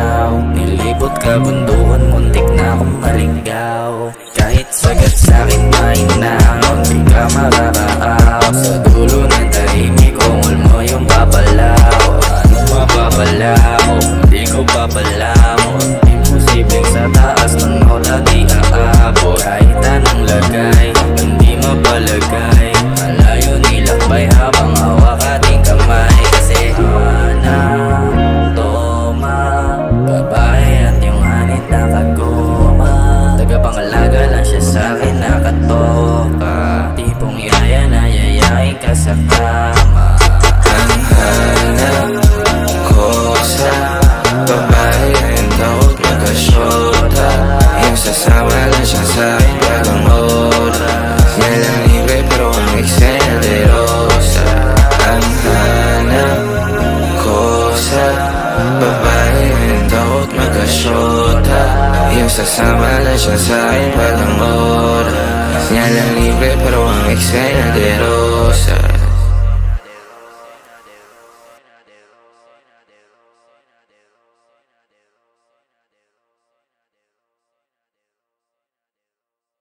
araw. Nilibot ka bundukan, muntik na akong maligaw. Kahit sagat sa'kin mahinaon, di ka makakaaw. Sa dulo ng tahimik, ungol mo yung papalaw. Anong mapapalaw? Di ko papalamon. Imposibleng sa taas ng nota di aabot. Kahit anong lagay, hindi mapalagay. Malayo nilakbay habang hawak ating kamay. Kasi toma, babae at yung hanit nakagoma. Tagapangalaga lang siya sa'kin nakatoka. Tipong yaya na yayain ka sa kama. Ang hanap ko sa babae ang takot magkasyota. Yung sasama lang siya sa'kin bagang oras. Yan lang libre pero ang eksena de rosa. Ang hanap ko sa babae ang takot magkasyota. Yung sasama lang siya sa'kin bagang oras. Yan lang libre pero ang eksena de rosa.